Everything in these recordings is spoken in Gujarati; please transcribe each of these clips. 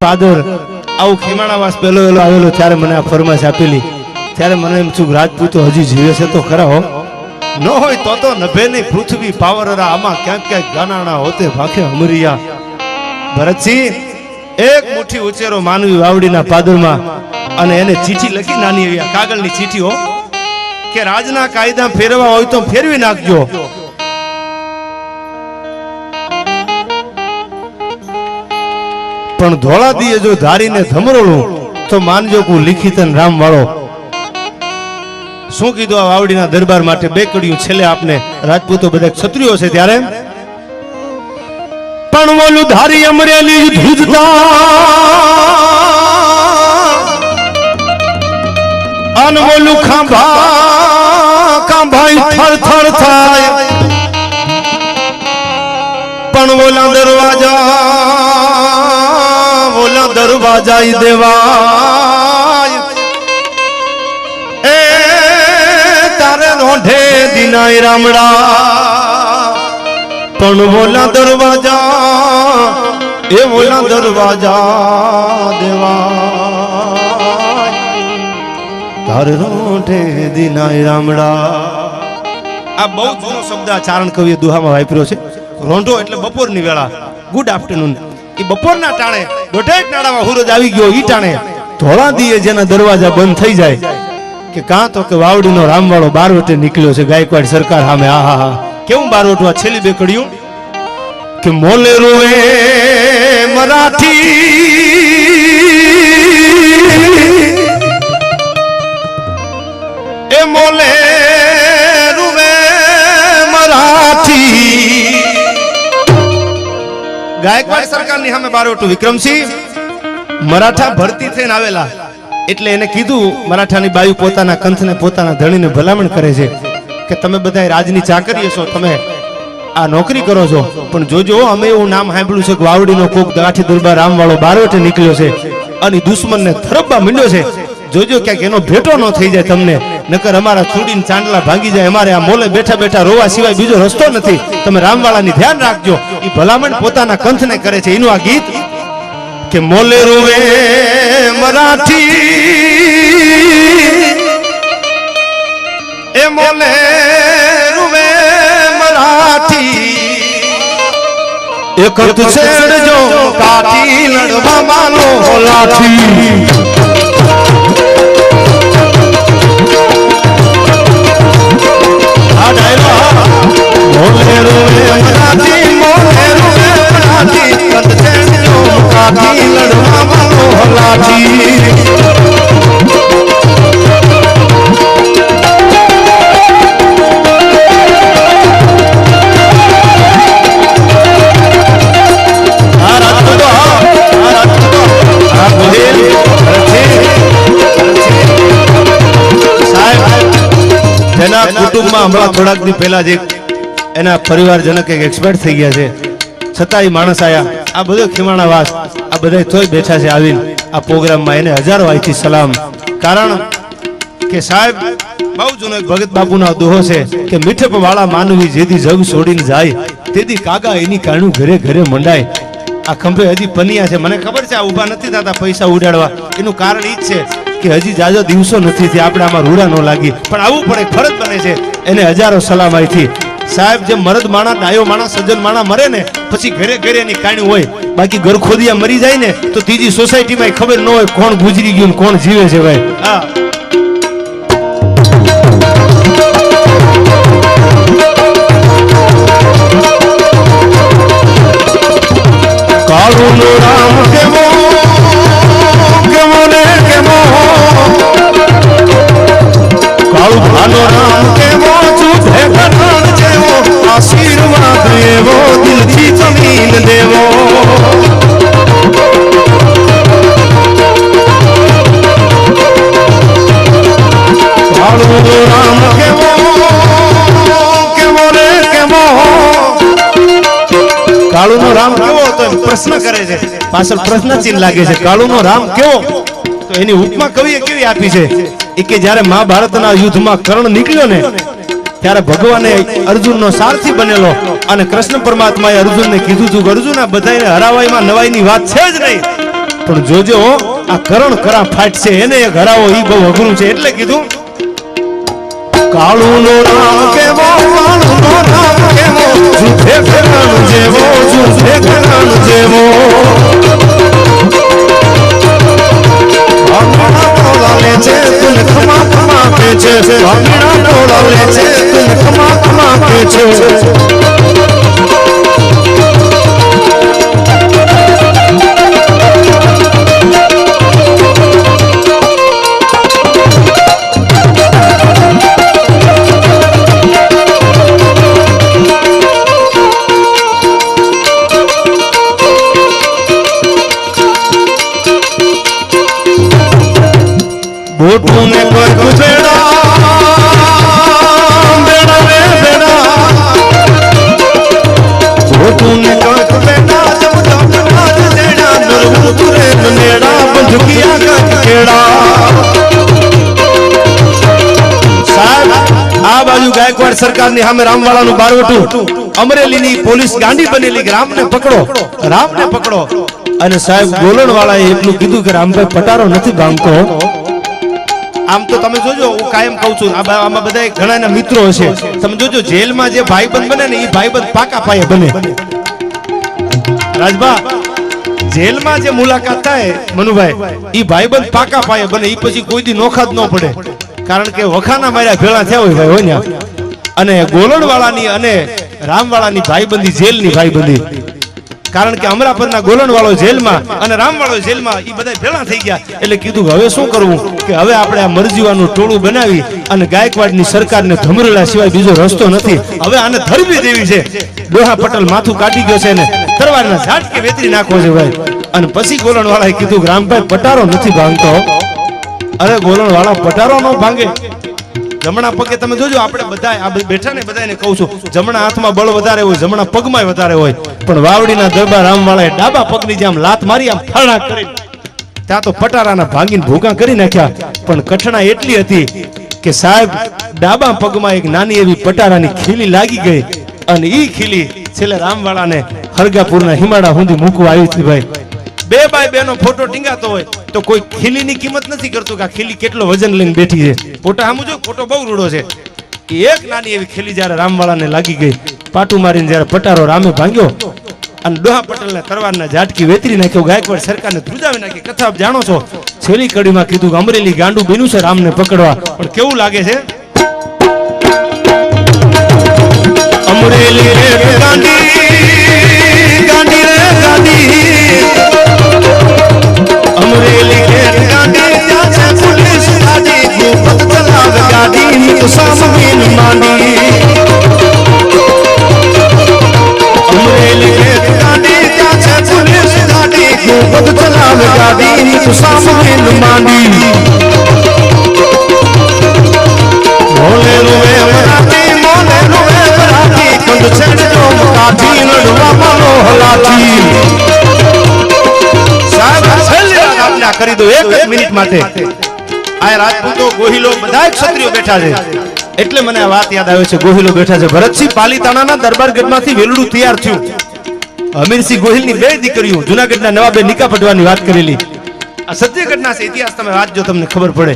પાદર આવું ખીમાણાવાસ પેલો એલો આવેલો ત્યારે મને આ ફરમાશ આપેલી ત્યારે મને એમ છું રાજપૂતો હજી જીવે છે તો ખરા હો ન હોય તો નભે નહીં પૃથ્વી પાવરરા આમાં ક્યાંક ક્યાંક ગાનાણા હોતે ભાખે અમરિયા ભરતસિંહ એક મુઠ્ઠી ઉચેરો માનવી વાવડીના પાદરમાં અને એને ચીઠી લખી નાની એવી કાગળની ચીઠી હો કે રાજના કાયદા ફેરવા હોય તો ફેરવી નાખજો પણ ધોળા દીએ જો ધારીને ધમરોળું તો માનજો કુ લિખિતન રામ વાળો શું કીધું આ વાવડીના દરબાર માટે બે કડીયું છેલ્લે આપને રાજપૂતો બધા ક્ષત્રિયો છે ત્યારે પણ બોલું ધારી અમરેલી ધ્રુજતા અન બોલું ખાંભાઈ થર થર થાય પણ બોલા દરવાજા દેવાય એ તારે રોઢે દિનાય રામડા પણ બોલા દરવાજા દેવાય તારે રોઢે દિનાય રામડા આ બહુ જૂનો શબ્દ આ ચારણ કવિએ દુહામાં વાપર્યો છે રોંઢો એટલે બપોરની વેળા ગુડ આફ્ટરનૂન એ બપોરના ટાણે દોઢેક નાડામાં હુરજ આવી ગયો ઈ ટાણે ધોળા દીએ જેના દરવાજા બંધ થઈ જાય કે કાં તો કે વાવડીનો રામવાળો બારવટે નીકળ્યો છે ગાયકવાડ સરકાર સામે આહા કેવું બારવટવા છેલ્લી બે કડીયું કે મોલે રોવે મરાઠી એ મોલે રોવે મરાઠી ગાયકવાડ સરકારની સામે બારવટું વિક્રમસિંહ મરાઠા ભરતી થઈને આવેલા એટલે એને કીધું મરાઠાની બાયુ પોતાના કંથને પોતાના ધણીને ભલામણ કરે છે કે તમે બધા રાજની ચાકરીએ છો તમે આ નોકરી કરો છો પણ જોજો અમે એવું નામ સાંભળ્યું છે કે વાવડીનો કોક ગાંઠી દરબાર રામવાળો બારવટે નીકળ્યો છે અને દુશ્મનને થરબવા માંડ્યો છે જોજો ક્યાંક એનો ભેટો ન થઈ જાય તમને નકર અમારા ચૂડીને ચાંદલા ભાંગી જાય અમારે આ મોલે બેઠા બેઠા રોવા સિવાય બીજો રસ્તો નથી તમે રામવાળાની ધ્યાન રાખજો એ ભલામણ પોતાના કંથને કરે છે એનું આ ગીત કે મોલે રોવે મરાઠી એ મોલે રોવે મરાઠી એક છેડજો કાઠી લડવા માનો લાઠી મોલે રોવે મરાઠી કદ છેડજો કાઠી લડવા માનો લાઠી કુટુંબમાં હમણાં થોડાક દી પહેલા જ એના પરિવારજનક એક એક્સપર્ટ થઈ ગયા છે છતાંય માણસ આયા આ બધો ખીમાણાવાસ આ બધા તોય બેઠા છે આવીને આ પ્રોગ્રામમાં એને હજારો આઈથી સલામ કારણ કે સાહેબ બહુ જૂનો ભગત બાપુનો દોહો છે કે મીઠપ વાળા માનવી જેથી જગ છોડીને જાય તેથી કાગા એની કારણું ઘરે ઘરે મંડાય આ ખંભે હજી પનિયા છે મને ખબર છે આ ઊભા નથી થતા પૈસા ઉડાડવા એનું કારણ ઈ જ છે કે હજી જાજો દિવસો નથી થી આપણે આમાં રૂડા ન લાગી પણ આવું પડે ફરજ બને છે એને હજારો સલામ આઈથી સાહેબ જે મરદ માણા ડાયો માણા સજ્જન માણા મરે ને પછી ઘરે ઘરે એની કાણ્યું હોય બાકી ગરખોદિયા મરી જાય ને તો ત્રીજી સોસાયટીમાં ખબર ન હોય કોણ ગુજરી ગયું કોણ જીવે છે ભાઈ હા કાળું નો રામ કેવો કેવો ને કેવો કાળું ભાનો રામ કેવો ચૂધે કઠણ જેવો આશીર્વાદ એવો દિલથી જમીન દેવો કાળું નો રામ કેવો કેવો ને કેવો કાળું નો રામ કેવો તો પ્રશ્ન કરે છે પાછળ પ્રશ્ન ચિહ્ન લાગે છે કાળું નો રામ કેવો તો એની ઉપમા કવિએ કેવી આપી છે એ કે જ્યારે મહાભારતના યુદ્ધમાં કર્ણ નીકળ્યો ને ત્યારે ભગવાને અર્જુનનો સારથી બનેલો અને કૃષ્ણ પરમાત્માએ અર્જુનને કીધું હતું કે અર્જુન આ બધાને હરાવાઈમાં નવાઈની વાત છે જ નહીં પણ જોજો આ કરણ કરા ફાટશે એને એક હરાવો ઈ બહુ અઘરું છે એટલે કીધું કાળું નો રામ કેવો કાળું નો રામ કેવો જુઠે કરણ જેવો જુઠે કરણ જેવો આમણા ટોળા લે છે તુને ખમા ખમા કે છે આમણા ટોળા લે છે તુને ખમા ખમા કે છે બોટુને કોઈ બેડા બેડા રે બેડા બોટુને કોઈ બેડા જબ જબ નાદ દેડા નરવું તુરે નેડા બંધુકિયા કા કેડા સાહેબ આ બાજુ ગાયકવાડ સરકારની સામે રામવાળાનું બારવટું અમરેલીની પોલીસ ગાંડી બનેલી કે રામને પકડો અને સાહેબ ગોલણવાળાએ એટલું કીધું કે રામભાઈ પટારો નથી ભાંગતો આમ તો તમે જોજો હું કાયમ કહું છું આમાં બધા ઘણાના મિત્રો હશે તમે જોજો જેલમાં જે ભાઈબંધ બને ને એ ભાઈબંધ પાકા પાયે બને રાજભા જેલમાં જે મુલાકાત થાય મનુભાઈ એ ભાઈબંધ પાકા પાયે બને એ પછી કોઈ દી નોખા જ ન પડે કારણ કે વખાના માર્યા ભેળા થયા હોય ભાઈ હોય અને ગોલણવાળાની અને રામવાળાની ભાઈબંધી જેલની ભાઈબંધી કારણ કે અમરાપરના ગોલણવાળો જેલમાં અને રામવાળો જેલમાં એ બધા ભેળા થઈ ગયા એટલે કીધું કે હવે શું કરવું કે હવે આપણે આ મરજીવાનું ટોળું બનાવી અને ગાયકવાડની સરકારને ધમરેલા સિવાય બીજો રસ્તો નથી હવે આને ધરબી દેવી છે ડોહા પટેલ માથું કાઢી ગયો છે ને તરવારના ઝાટકે વેતરી નાખવો છે ભાઈ અને પછી ગોલણવાળાએ કીધું કે રામભાઈ પટારો નથી ભાંગતો અરે ગોલણવાળા પટારો ન ભાંગે જમણા પગે તમે જોજો આપણે બધા આ બેઠા ને બધાને કહું છું જમણા હાથમાં બળ વધારે હોય જમણા પગમાં વધારે હોય પણ વાવડીના દરબાર રામવાળાએ ડાબા પગની જેમ લાત મારી આમ ફાળા કરી ત્યાં તો પટારાના ભાંગીને ભૂગા કરી નાખ્યા પણ કઠણા એટલી હતી કે સાહેબ ડાબા પગમાં એક નાની એવી પટારાની ખીલી લાગી ગઈ અને ઈ ખીલી છેલ્લે રામવાળાને હરગાપુરના હિમાડા સુધી મૂકવા આવી હતી ભાઈ બે બાય બેનો ફોટો ટીંગાતો હોય તો કોઈ ખીલીની કિંમત નથી કરતું કે આ ખીલી કેટલો વજન લઈને બેઠી છે ફોટા સામું જો ફોટો બહુ રૂડો છે એક નાની એવી ખીલી જ્યારે રામવાળાને લાગી ગઈ પાટું મારીને જ્યારે પટારો રામે ભાંગ્યો અને ડોહા પટેલને તરવારના ઝાટકી વેતરી નાખ્યો ગાયકવાડ સરકારને ધ્રુજાવી નાખી કથા જાણો છો છેલ્લી કડીમાં કીધું કે અમરેલી ગાંડું બન્યું છે રામને પકડવા પણ કેવું લાગે છે અમરેલી રે ગાંડી ગાંડી રે ગાંડી અમરેલી રે ગાંડી ત્યાં છે પોલીસ ગાડી ભૂપત ચલાવે ગાડી તો સામવીન માંડી અમરેલી રે ગાંડી ત્યાં છે પોલીસ ગાડી ભૂપત ચલાવે ગાડી તો સામવીન માંડી મોલે રૂવે મરાઠી મોલે રૂવે મરાઠી કંદ છેડજો કાઠી નડવા માનો હલાઠી કરી દો એક મિનિટ માટે આ રાજપૂતો ગોહિલો બધા ક્ષત્રિયો બેઠા છે એટલે મને આ વાત યાદ આવે છે ગોહિલો બેઠા છે ભરતસિંહ પાલીતાણાના દરબારગઢમાંથી વેલડું તૈયાર થયું અમીરસિંહ ગોહિલની બે દીકરીઓ જૂનાગઢના નવાબે નિકા પટવાની વાત કરેલી આ સત્ય ઘટના છે ઇતિહાસ તમે વાંચજો તમને ખબર પડે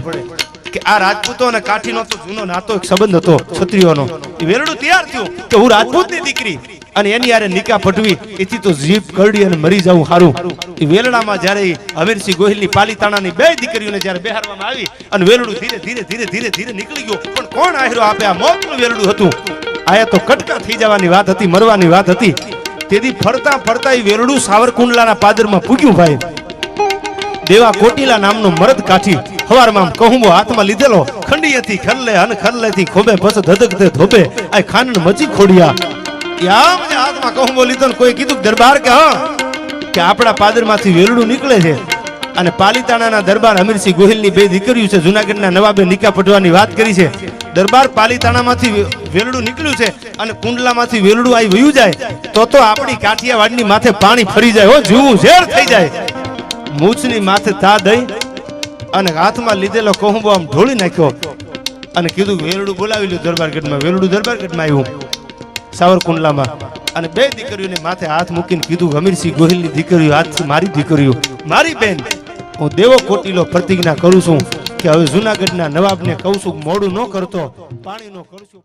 કે આ રાજપૂતો અને કાઠીનો તો જૂનો નાતો એક સંબંધ હતો ક્ષત્રિયોનો એ વેલડું તૈયાર થયું કે હું રાજપૂતની દીકરી અને એની યારે નિકા પટવી એથી તો જીભ કરડી અને મરી જવું સારું એ વેલડામાં જ્યારે અમીરસિંહ ગોહિલની પાલીતાણાની બે દીકરીઓને જ્યારે બેહારવામાં આવી અને વેલડું ધીરે ધીરે ધીરે ધીરે ધીરે નીકળી ગયો પણ કોણ આહેરો આપે આ મોતનું વેલડું હતું આયા તો કટકા થઈ જવાની વાત હતી મરવાની વાત હતી તેથી ફરતા ફરતા એ વેલડું સાવરકુંડલાના પાદરમાં પૂગ્યું ભાઈ દેવા કોટીલા નામનો મરદ કાઠી હવારમાં કહુંબો હાથમાં લીધેલો ખંડી હતી ખરલે હન ખરલેથી ખોબે પસ ધધકતે ધોબે આ ખાનન મચી ખોડિયા યામ જે હાથમાં કહુંબો લીધો ને કોઈ કીધું દરબાર કે હા કે આપણા પાદરમાંથી વેલડું નીકળે છે અને પાલીતાણાના દરબાર અમીરસિંહ ગોહિલની બે દીકરીઓ છે જૂનાગઢના નવાબે નિકા પટવાની વાત કરી છે દરબાર પાલીતાણામાંથી વેલડું નીકળ્યું છે અને કુંડલામાંથી વેલડું આવી વયું જાય તો આપણી કાઠિયાવાડની માથે પાણી ફરી જાય હો જીવું ઝેર થઈ જાય મૂછની માથે તા દઈ અને હાથમાં લીધેલો કહુંબો આમ ઢોળી નાખ્યો અને કીધું વેલડું બોલાવી લ્યો દરબારગઢમાં વેલડું દરબારગઢમાં આવ્યું સાવરકુંડલામાં અને બે દીકરીઓને માથે હાથ મૂકીને કીધું અમીરસિંહ ગોહિલની દીકરીઓ હાથથી મારી દીકરીઓ મારી બેન હું દેવો કોટીલો પ્રતિજ્ઞા કરું છું કે હવે જૂનાગઢના નવાબને કહું છું મોડું ન કરતો પાણીનો કરશું